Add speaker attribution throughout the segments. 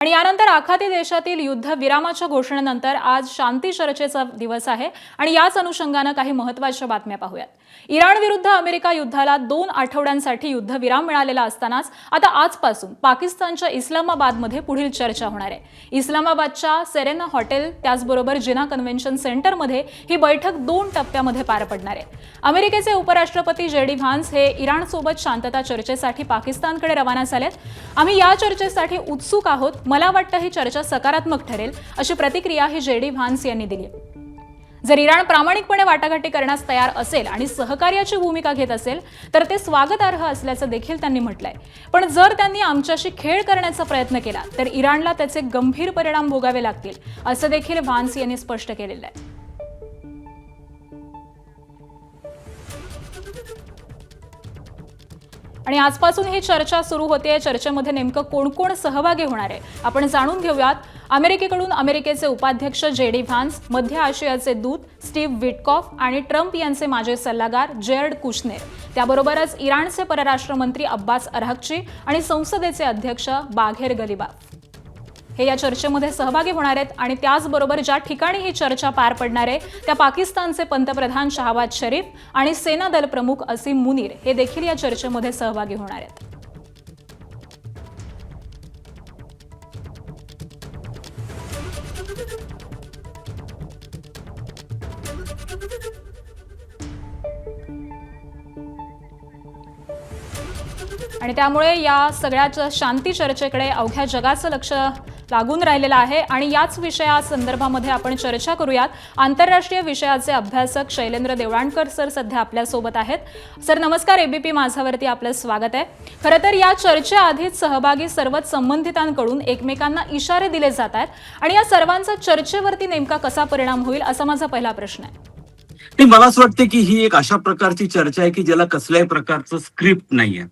Speaker 1: आणि यानंतर आखाती देशातील युद्ध विरामाच्या घोषणेनंतर आज शांती चर्चेचा दिवस आहे आणि याच अनुषंगाने काही महत्त्वाच्या बातम्या पाहूयात। इराण विरुद्ध अमेरिका युद्धाला 2 आठवड्यांसाठी युद्धविराम मिळालेला असतानाच आता आजपासून पाकिस्तानच्या इस्लामाबादमध्ये पुढील चर्चा होणार आहे। इस्लामाबादच्या सेरेना हॉटेल त्याचबरोबर जिना कन्व्हेन्शन सेंटरमध्ये ही बैठक 2 टप्प्यामध्ये पार पडणार आहे। अमेरिकेचे उपराष्ट्रपती जेडी व्हान्स हे इराणसोबत शांतता चर्चेसाठी पाकिस्तानकडे रवाना झालेत। आम्ही या चर्चेसाठी उत्सुक आहोत, मला वाटतं ही चर्चा सकारात्मक ठरेल, अशी प्रतिक्रिया ही जेडी व्हान्स यांनी दिली। जर इराण प्रामाणिकपणे वाटाघाटी करण्यास तयार असेल आणि सहकार्याची भूमिका घेत असेल तर ते स्वागतार्ह असल्याचं देखील त्यांनी म्हटलंय। पण जर त्यांनी आमच्याशी खेळ करण्याचा प्रयत्न केला तर इराणला त्याचे गंभीर परिणाम भोगावे लागतील, असं देखील व्हान्स यांनी स्पष्ट केलेलं आहे। आणि आजपासून ही चर्चा सुरू होते। चर्चेमध्ये नेमकं कोण कोण सहभागी होणार आहे आपण जाणून घेऊयात। अमेरिकेकडून अमेरिकेचे उपाध्यक्ष जेडी व्हान्स, मध्य आशियाचे दूत स्टीव्ह विटकॉफ आणि ट्रम्प यांचे माजी सल्लागार जेअर्ड कुशनेर, त्याबरोबरच इराणचे परराष्ट्र मंत्री अब्बास अराघची आणि संसदेचे अध्यक्ष बाघेर गलिबाफ हे या चर्चेमध्ये सहभागी होणार आहेत। आणि त्याचबरोबर ज्या ठिकाणी ही चर्चा पार पडणार आहे त्या पाकिस्तानचे पंतप्रधान शहबाज शरीफ आणि सेना दल प्रमुख असीम मुनीर हे देखील या चर्चेमध्ये सहभागी होणार आहेत। आणि त्यामुळे या सगळ्या शांती चर्चेकडे अवघ्या जगाचं लक्ष लागून राहिलेलं आहे आणि याच विषयासंदर्भामध्ये आपण चर्चा करूयात। आंतरराष्ट्रीय विषयाचे अभ्यासक शैलेंद्र देवळाणकर सर सध्या आपल्या सोबत आहेत। सर नमस्कार, एबीपी माझावरती आपलं स्वागत आहे। खरं तर या चर्चेआधीच सहभागी सर्वच संबंधितांकडून एकमेकांना इशारे दिले जात आहेत आणि या सर्वांचा चर्चेवरती नेमका कसा परिणाम होईल असा माझा पहिला प्रश्न आहे।
Speaker 2: मला असं वाटतं की ही एक अशा प्रकारची चर्चा आहे की ज्याला कसल्याही प्रकारचं स्क्रिप्ट नाहीये,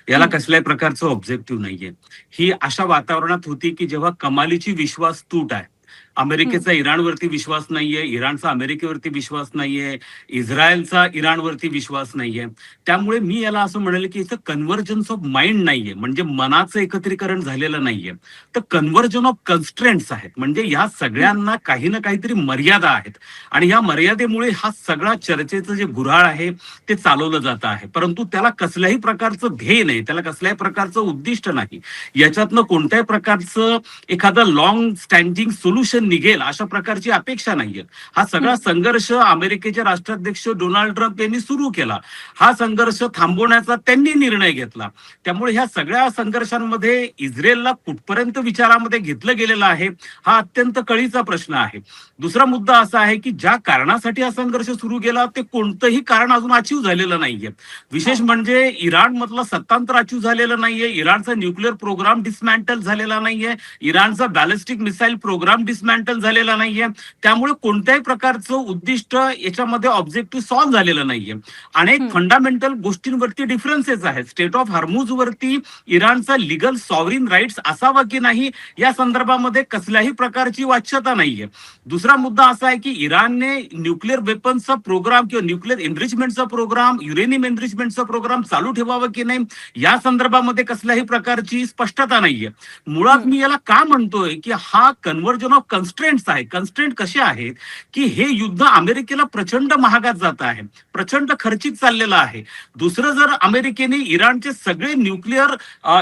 Speaker 2: याला कसल्याही प्रकारचं ऑब्जेक्टिव्ह नाहीये। ही अशा वातावरणात होती की जेव्हा कमालीची विश्वास तूट आहे। अमेरिकेचा इराणवरती विश्वास नाहीये, इराणचा अमेरिकेवरती विश्वास नाहीये, इस्रायलचा इराणवरती विश्वास नाहीये। त्यामुळे मी याला असं म्हणेल की इथं कन्व्हर्जन्स ऑफ माइंड नाहीये, म्हणजे मनाचं एकत्रीकरण झालेलं नाहीये, तर कन्व्हर्जन ऑफ कन्स्ट्रेंट्स आहेत। म्हणजे या सगळ्यांना काही ना काहीतरी मर्यादा आहेत आणि या मर्यादेमुळे हा सगळा चर्चेचं जे गुऱ्हाळ आहे ते चालवलं जात आहे। परंतु त्याला कसल्याही प्रकारचं ध्येय नाही, त्याला कसल्याही प्रकारचं उद्दिष्ट नाही, याच्यातनं कोणत्याही प्रकारचं एखादं लॉंग स्टँडिंग सोल्युशन निघेल अशा प्रकारची अपेक्षा नाहीये। हा सगळा संघर्ष अमेरिकेचे राष्ट्राध्यक्ष डोनाल्ड ट्रम्प यांनी सुरू केला, हा संघर्ष थांबवण्याचा त्यांनी निर्णय घेतला। त्यामुळे ह्या सगळ्या संघर्षांमध्ये इस्रायलला कुठपर्यंत विचारामध्ये घेतलं गेलेलं आहे हा अत्यंत कळीचा प्रश्न आहे। दुसरा मुद्दा असा आहे की ज्या कारणासाठी हा संघर्ष सुरू केला ते कोणतंही कारण अजून अचीव झालेलं नाहीये। विशेष म्हणजे इराण मधलं सत्तांतर अचीव झालेलं नाहीये, इराणचा न्यूक्लिअर प्रोग्राम डिसमॅन्टल झालेला नाहीये, इराणचा बॅलिस्टिक मिसाईल प्रोग्राम डिसमॅन्टल झालेला नाहीये। त्यामुळे कोणत्याही प्रकारचं उद्दिष्ट याच्यामध्ये ऑब्जेक्टिव्ह सॉल्व्ह झालेलं नाहीये। अनेक फंडामेंटल गोष्टींवरती डिफरन्सेस आहेत। स्टेट ऑफ हॉर्मुझ वरती इराणचा लिगल सॉव्हरीन राईट्स असावा की नाही या संदर्भामध्ये कसल्याही प्रकारची वाच्यता नाहीये। दुसरा मुद्दा असा आहे की इराणने न्यूक्लिअर वेपन्सचा प्रोग्राम किंवा न्यूक्लिअर एनरिचमेंटचा प्रोग्राम, युरेनियम एनरिचमेंटचा प्रोग्राम चालू ठेवावा की नाही या संदर्भामध्ये कसल्याही प्रकारची स्पष्टता नाहीये। मुळात मी याला का म्हणतोय की हा कन्व्हर्जन ऑफ कन्स्ट्रेंट्स आहे। कन्स्ट्रेंट कसे आहेत की हे युद्ध अमेरिकेला प्रचंड महागात जात आहे, प्रचंड खर्चिक चाललेलं आहे। दुसरं, जर अमेरिकेने इराणचे सगळे न्यूक्लिअर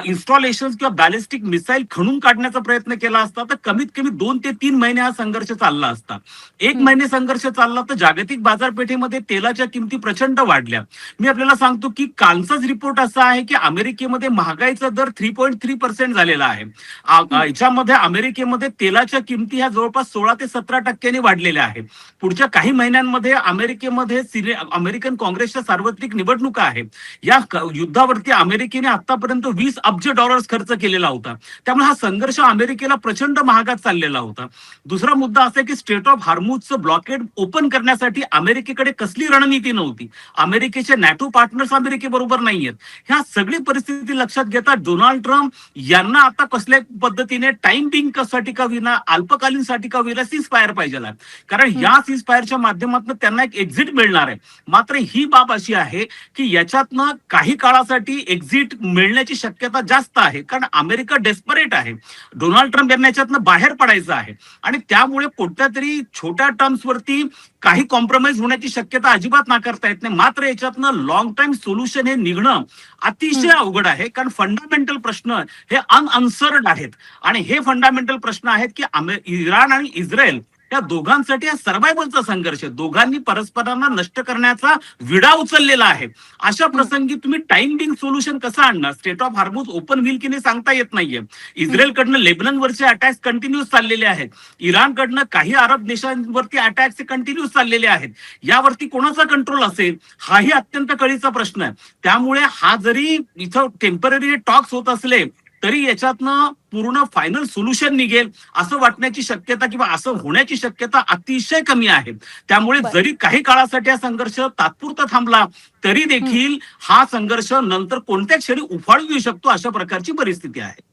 Speaker 2: इन्स्टॉलेशन किंवा बॅलिस्टिक मिसाईल खणून काढण्याचा प्रयत्न केला असता तर कमीत कमी 2 ते 3 महिने हा संघर्ष चालला असता। 1 महिने संघर्ष चालला तर जागतिक बाजारपेठेमध्ये तेलाच्या किमती प्रचंड वाढल्या। मी आपल्याला सांगतो की कालचाच रिपोर्ट असा आहे की अमेरिकेमध्ये महागाईचा दर 3.3% झालेला आहे। याच्यामध्ये अमेरिकेमध्ये तेलाच्या किमती ह्या जवळपास 16 ते 17% वाढलेल्या आहेत। पुढच्या काही महिन्यांमध्ये अमेरिकेमध्ये अमेरिकन काँग्रेसच्या सार्वत्रिक निवडणुका आहेत। या युद्धावरती अमेरिकेने आतापर्यंत $20 अब्ज खर्च केलेला होता। त्यामुळे हा संघर्ष अमेरिकेला प्रचंड महागात चाललेला होता। दुसरा मुद्दा असा की स्टेट ऑफ हॉर्मुझचं ब्लॉकेड ओपन करण्यासाठी अमेरिकेकडे कसली रणनीती नव्हती। अमेरिकेचे नॅटो पार्टनर्स अमेरिकेबरोबर नाहीयेत। ह्या सगळी परिस्थिती लक्षात घेता डोनाल्ड ट्रम्प यांना आता कसल्या पद्धतीने टाइम बिंग साठी का विना अल्पकालीन दिनसाठी का होईना सीज फायर पाहिजे, कारण या सीज फायरच्या माध्यमातून त्यांना एक एक्झिट मिळणार आहे. मात्र ही बाब अशी आहे की याच्यातनं काही काळासाठी एक्झिट मिळण्याची शक्यता जास्त आहे, कारण अमेरिका डेस्परेट आहे. डोनाल्ड ट्रम्प यांना याच्यातनं बाहेर पडायचं आहे आणि त्यामुळे कोणत्या तरी छोट्या टर्म्सवरती काही कॉम्प्रोमाइज होण्याची शक्यता अजिबात नाकारता येत नाही. मात्र याच्यातनं लॉंग टाइम सोल्युशन हे निघणं अतिशय अवघड आहे, कारण फंडामेंटल प्रश्न हे अनअन्सर्ड आहेत आणि हे फंडामेंटल प्रश्न आहेत की इराण आणि इस्रायल या दोघांसाठी हा सर्व्हायव्हलचा संघर्ष आहे. दोघांनी परस्परांना नष्ट करण्याचा विडा उचललेला आहे. अशा प्रसंगी तुम्ही टाइम बिंग सोल्युशन कसं आणणार? स्टेट ऑफ हार्मोज ओपन होईल की नाही सांगता येत नाहीये. इस्रायलकडनं लेबननवरचे अटॅक्स कंटिन्यूस चाललेले आहेत. इराणकडनं काही अरब देशांवरती अटॅक्स कंटिन्यूस चाललेले आहेत. यावरती कोणाचा कंट्रोल असेल हाही अत्यंत कळीचा प्रश्न आहे. त्यामुळे हा जरी इथं टेम्पररी टॉक्स होत असले तरी याच्यातनं पूर्ण फायनल सोल्युशन निघेल असं वाटण्याची शक्यता किंवा असं होण्याची शक्यता अतिशय कमी आहे. त्यामुळे जरी काही काळासाठी हा संघर्ष तात्पुरता थांबला तरी देखील हा संघर्ष नंतर कोणत्या क्षणी उफाळून येऊ शकतो अशा प्रकारची परिस्थिती आहे.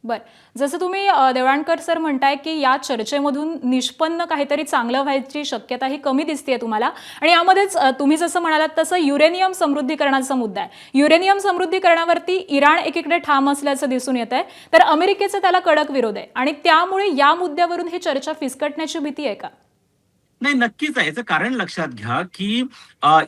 Speaker 1: बर, जसं तुम्ही देवळाणकर सर म्हणताय की या चर्चेमधून निष्पन्न काहीतरी चांगलं व्हायची शक्यता ही कमी दिसते तुम्हाला, आणि यामध्येच तुम्ही जसं म्हणालात तसं युरेनियम समृद्धीकरणाचा मुद्दा आहे. युरेनियम समृद्धीकरणावरती इराण एकीकडे ठाम असल्याचं दिसून येत आहे, तर अमेरिकेचा त्याला कडक विरोध आहे, आणि त्यामुळे या मुद्द्यावरून ही चर्चा फिसकटण्याची भीती आहे का?
Speaker 2: नाही, नक्कीच आहे. याचं कारण लक्षात घ्या की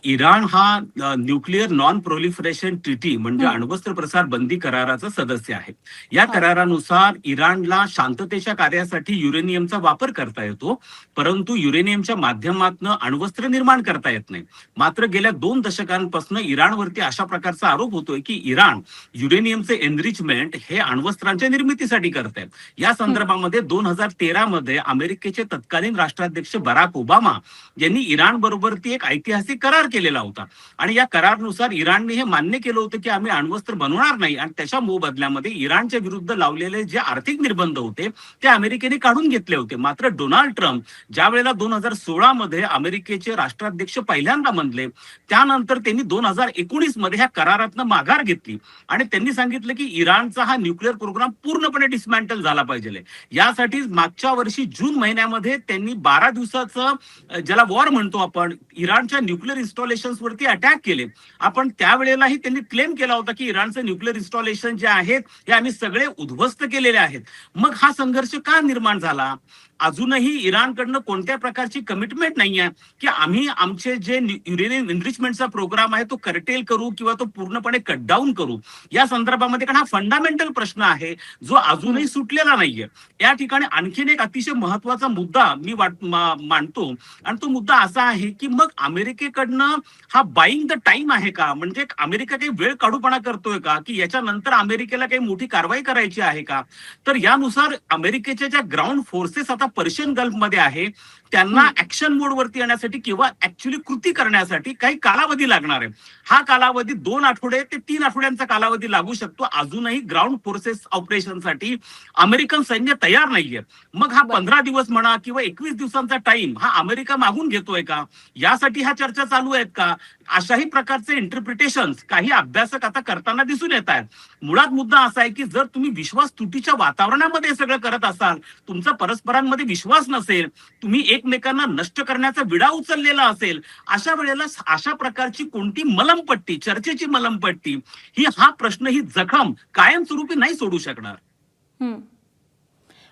Speaker 2: इराण हा न्यूक्लिअर नॉन प्रोलिफरेशन ट्रिटी म्हणजे अण्वस्त्र प्रसार बंदी कराराचा सदस्य आहे. या करारानुसार इराणला शांततेच्या कार्यासाठी युरेनियमचा वापर करता येतो, परंतु युरेनियमच्या माध्यमातून अण्वस्त्र निर्माण करता येत नाही. मात्र गेल्या 2 दशकांपासून इराणवरती अशा प्रकारचा आरोप होतोय की इराण युरेनियमचे एनरिचमेंट हे अण्वस्त्रांच्या निर्मितीसाठी करत आहे. या संदर्भामध्ये 2013 मध्ये अमेरिकेचे तत्कालीन राष्ट्राध्यक्ष बराक ओबामा यांनी इराण बरोबरती एक ऐतिहासिक करार केलेला होता आणि या करारानुसार इराणने हे मान्य केलं होतं की आम्ही अण्वस्त्र बनवणार नाही, आणि त्याच्या मोबदल्यामध्ये इराणच्या विरुद्ध लावलेले जे आर्थिक निर्बंध होते ते अमेरिकेने काढून घेतले होते. मात्र डोनाल्ड ट्रम्प ज्या वेळेला 2016 मध्ये अमेरिकेचे राष्ट्राध्यक्ष पहिल्यांदा बनले, त्यानंतर त्यांनी 2019 मध्ये ह्या करारातनं माघार घेतली आणि त्यांनी सांगितलं की इराणचा हा न्यूक्लिअर प्रोग्राम पूर्णपणे डिस्मॅन्टल झाला पाहिजे. यासाठी मागच्या वर्षी जून महिन्यामध्ये त्यांनी 12 दिवसाचं ज्याला वॉर म्हणतो आपण, इराणच्या न्यूक्लिअर इन्स्टॉलेशन्स वरती अटॅक केले. आपण त्यावेळेलाही त्यांनी क्लेम केला होता की इराणचं न्यूक्लिअर इन्स्टॉलेशन जे आहेत हे आम्ही सगळे उद्ध्वस्त केलेले आहेत. मग हा संघर्ष का निर्माण झाला? अजूनही इराणकडनं कोणत्या प्रकारची कमिटमेंट नाही आहे की आम्ही आमचे जे युरेनियम एनरिचमेंटचा प्रोग्राम आहे तो कर्टेल करू किंवा तो पूर्णपणे कट डाऊन करू या संदर्भामध्ये, कारण हा फंडामेंटल प्रश्न आहे जो अजूनही सुटलेला नाहीये. या ठिकाणी आणखीन एक अतिशय महत्वाचा मुद्दा मी मांडतो आणि तो मुद्दा असा आहे की मग अमेरिकेकडनं हा बाईंग द टाइम आहे का? म्हणजे अमेरिका काही वेळ काढूपणा करतोय का की याच्यानंतर अमेरिकेला काही मोठी कारवाई करायची आहे का? तर यानुसार अमेरिकेच्या ज्या ग्राउंड फोर्सेस आता पर्शियन गल्फ मध्ये आहे त्यांना ऍक्शन मोड वरती येण्यासाठी किंवा ऍक्च्युअली कृती करण्यासाठी काही कालावधी लागणार आहे. हा कालावधी 2 आठवडे ते 3 आठवड्यांचा कालावधी लागू शकतो. अजूनही ग्राउंड फोर्सेस ऑपरेशनसाठी अमेरिकन सैन्य तयार नाहीये. मग हा 15 दिवस म्हणा किंवा 21 दिवसांचा टाइम हा अमेरिका मागून घेतोय का? यासाठी ह्या चर्चा चालू आहेत का? अशाही प्रकारचे इंटरप्रिटेशन्स काही अभ्यासक आता करताना दिसून येत आहेत. मुळात मुद्दा असा आहे की जर तुम्ही विश्वास तुटीच्या वातावरणामध्ये हे सगळं करत असाल, तुमचा परस्परांमध्ये विश्वास नसेल, तुम्ही एकमेकांना नष्ट करण्याचा विडा उचललेला असेल, अशा वेळेला अशा प्रकारची कोणती मलमपट्टी, चर्चेची मलमपट्टी ही हा प्रश्न, ही जखम कायमस्वरूपी नाही सोडू शकणार.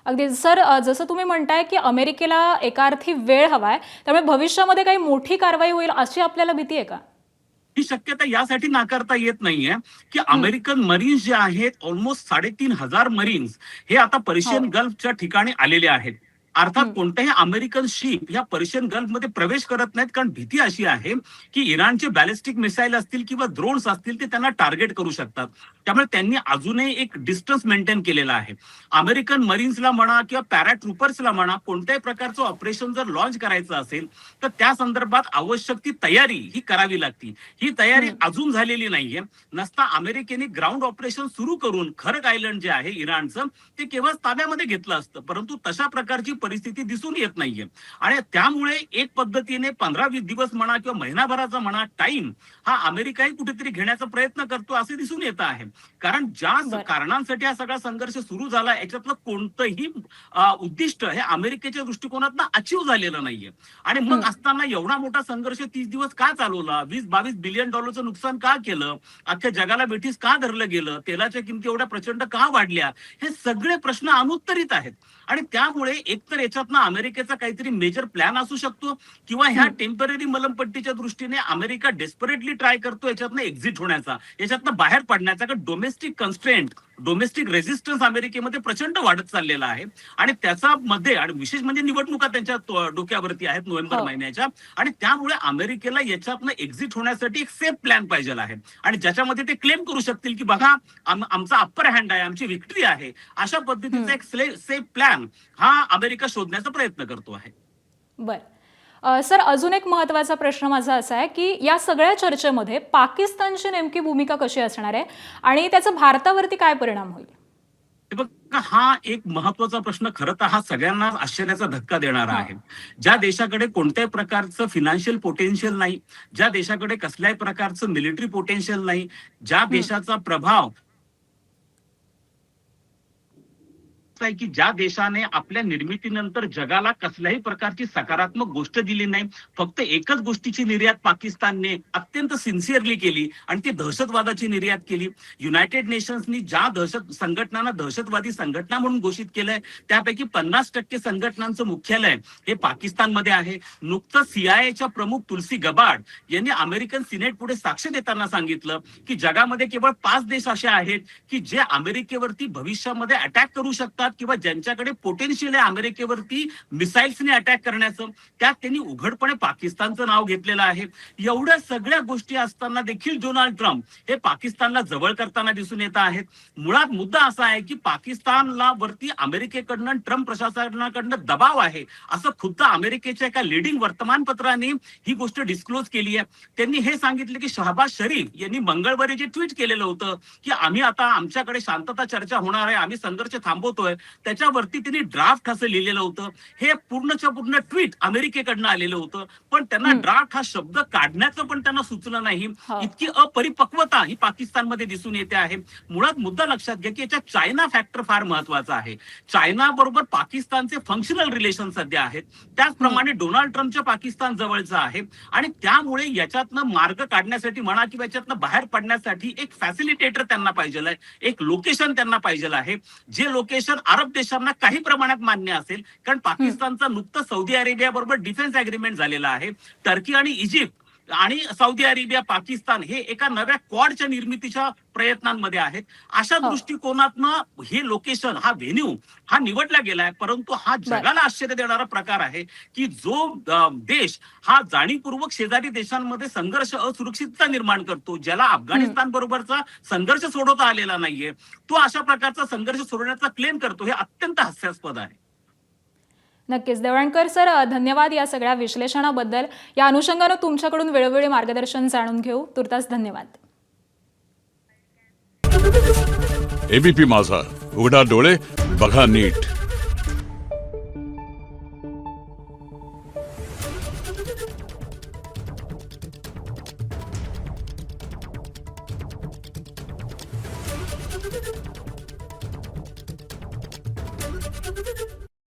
Speaker 1: अगदी सर, जसं तुम्ही म्हणताय की अमेरिकेला एका अर्थी वेळ हवाय, त्यामुळे भविष्यामध्ये काही मोठी कारवाई होईल अशी आपल्याला भीती आहे का?
Speaker 2: ही शक्यता यासाठी नाकारता येत नाहीये की अमेरिकन मरीन्स जे आहेत ऑलमोस्ट 3,500 मरीन्स हे आता पर्शियन गल्फच्या ठिकाणी आलेले आहेत. अर्थात कोणत्याही अमेरिकन शिप या पर्शियन गल्फमध्ये प्रवेश करत नाहीत, कारण भीती अशी आहे की इराणचे बॅलिस्टिक मिसाईल असतील किंवा ड्रोन्स असतील ते त्यांना टार्गेट करू शकतात. त्यामुळे त्यांनी अजूनही एक डिस्टन्स मेंटेन केलेला आहे. अमेरिकन मरीन्सला म्हणा किंवा पॅराट्रुपर्सला म्हणा, कोणत्याही प्रकारचं ऑपरेशन जर लॉन्च करायचं असेल तर त्या संदर्भात आवश्यक ती तयारी ही करावी लागते. ही तयारी अजून झालेली नाहीये. नसता अमेरिकेने ग्राउंड ऑपरेशन सुरू करून खरग आयलंड जे आहे इराणचं ते केवळ ताब्यामध्ये घेतलं असतं, परंतु तशा प्रकारची परिस्थिती दिसून येत नाहीये. आणि त्यामुळे एक पद्धतीने 15-20 दिवस म्हणा किंवा महिनाभराचा म्हणा टाइम हा अमेरिकाही कुठेतरी घेण्याचा प्रयत्न करतो असे दिसून येत आहे. कारण ज्या
Speaker 1: बरं.
Speaker 2: कारणांसाठी हा सगळा संघर्ष सुरू झाला याच्यातलं कोणतंही उद्दिष्ट हे अमेरिकेच्या दृष्टिकोनातून अचीव झालेलं नाहीये. आणि मग असताना एवढा मोठा संघर्ष 30 दिवस का चालवला, 20-22 बिलियन डॉलरचं नुकसान का केलं, अख्ख्या जगाला बेठीस का धरलं गेलं, तेलाच्या किमती एवढ्या प्रचंड का वाढल्या, हे सगळे प्रश्न अनुत्तरित आहेत. आणि त्यामुळे एकतर याच्यातनं अमेरिकेचा काहीतरी मेजर प्लॅन असू शकतो किंवा ह्या टेम्पररी मलमपट्टीच्या दृष्टीने अमेरिका डेस्परेटली ट्राय करतो याच्यातनं एक्झिट होण्याचा, याच्यातनं बाहेर पडण्याचा. कारण डोमेस्टिक कन्स्ट्रेंट, डोमेस्टिक रेझिस्टन्स अमेरिकेमध्ये प्रचंड वाढत चाललेला आहे. आणि त्याचा मध्ये आणि विशेष म्हणजे निवडणुका त्यांच्या डोक्यावरती आहेत नोव्हेंबर महिन्याच्या. आणि त्यामुळे अमेरिकेला याच्यातनं एक्झिट होण्यासाठी एक सेफ प्लॅन पाहिजे आहे आणि ज्याच्यामध्ये ते क्लेम करू शकतील की बघा आमचा अप्पर हँड आहे, आमची विक्ट्री आहे. अशा पद्धतीचा एक सेफ प्लॅन हा अमेरिका शोधण्याचा प्रयत्न करतो आहे.
Speaker 1: बर सर, अजून एक महत्त्वाचा प्रश्न माझा असा आहे की या सगळ्या चर्चेमध्ये पाकिस्तानची नेमकी भूमिका कशी असणार आहे आणि त्याचा भारतावरती काय परिणाम होईल?
Speaker 2: हे बघा, हा एक महत्वाचा प्रश्न खरं तर हा सगळ्यांना आश्चर्याचा धक्का देणारा आहे. ज्या देशाकडे कोणत्याही प्रकारचं फिनान्शियल पोटेन्शियल नाही, ज्या देशाकडे कसल्याही प्रकारचं मिलिटरी पोटेन्शियल नाही, ज्या देशाचा प्रभाव आहे की ज्या देशाने आपल्या निर्मितीनंतर जगाला कसल्याही प्रकारची सकारात्मक गोष्ट दिली नाही, फक्त एकच गोष्टीची निर्यात पाकिस्तानने अत्यंत सिन्सिअरली केली आणि ती दहशतवादाची निर्यात केली. युनायटेड नेशन्सनी ज्या संघटनांना दहशतवादी संघटना म्हणून घोषित केलंय त्यापैकी 50% संघटनांचं मुख्यालय हे पाकिस्तानमध्ये आहे. नुकतंच सीआयएच्या प्रमुख तुलसी गबार्ड यांनी अमेरिकन सिनेट पुढे साक्ष देताना सांगितलं की जगामध्ये केवळ 5 देश असे आहेत की जे अमेरिकेवरती भविष्यामध्ये अटॅक करू शकतात किंवा ज्यांच्याकडे पोटेन्शियल आहे अमेरिकेवरती मिसाईल्सने अटॅक करण्याचं. त्यात त्यांनी उघडपणे पाकिस्तानचं नाव घेतलेलं आहे. एवढ्या सगळ्या गोष्टी असताना देखील डोनाल्ड ट्रम्प हे पाकिस्तानला जवळ करताना दिसून येत आहेत. मुळात मुद्दा असा आहे की पाकिस्तानला वरती अमेरिकेकडनं ट्रम्प प्रशासनाकडनं दबाव आहे असं खुद्द अमेरिकेच्या एका लीडिंग वर्तमानपत्राने ही गोष्ट डिस्क्लोज केली आहे. त्यांनी हे सांगितलं की शहबाज शरीफ यांनी मंगळवारी जे ट्विट केलेलं होतं की आम्ही आता आमच्याकडे शांतता चर्चा होणार आहे, आम्ही संघर्ष थांबवतोय, त्याच्यावरती त्यांनी ड्राफ्ट असं लिहिलेलं होतं. हे पूर्णच्या पूर्ण ट्विट अमेरिकेकडनं आलेलं होतं, पण त्यांना ड्राफ्ट हा शब्द काढण्याचं पण त्यांना सुचलं नाही. इतकी अपरिपक्वता ही पाकिस्तानमध्ये दिसून येते आहे. मुळात मुद्दा लक्षात घ्या की याच्यात चायना फॅक्टर फार महत्वाचा आहे. चायना बरोबर पाकिस्तानचे फंक्शनल रिलेशन सध्या आहेत, त्याचप्रमाणे डोनाल्ड ट्रम्पच्या पाकिस्तान जवळचं आहे. आणि त्यामुळे याच्यातनं मार्ग काढण्यासाठी म्हणा किंवा याच्यातनं बाहेर पडण्यासाठी एक फॅसिलिटेटर त्यांना पाहिजे आहे, एक लोकेशन त्यांना पाहिजे आहे, जे लोकेशन अरब देशांना काही प्रमाणात मान्य असेल. कारण पाकिस्तानचा नुकतं सौदी अरेबिया बरोबर डिफेन्स अग्रीमेंट झालेला आहे. टर्की आणि इजिप्त आणि सौदी अरेबिया, पाकिस्तान हे एका नव्या क्वाडच्या निर्मितीच्या प्रयत्नांमध्ये आहेत. अशा दृष्टिकोनातनं हे लोकेशन, हा व्हेन्यू हा निवडला गेलाय. परंतु हा जगाला आश्चर्य देणारा प्रकार आहे की जो देश हा जाणीवपूर्वक शेजारी देशांमध्ये संघर्ष, असुरक्षितता निर्माण करतो, ज्याला अफगाणिस्तान बरोबरचा संघर्ष सोडवता आलेला नाहीये, तो अशा प्रकारचा संघर्ष सोडवण्याचा क्लेम करतो. हे अत्यंत हास्यास्पद आहे.
Speaker 1: नक्कीच देवळणकर सर, धन्यवाद या सगळ्या विश्लेषणाबद्दल. या अनुषंगाने तुमच्याकडून वेळोवेळी मार्गदर्शन जाणून घेऊ. तुर्तास धन्यवाद.
Speaker 3: एबीपी माझा, उघडा डोळे बघा नीट.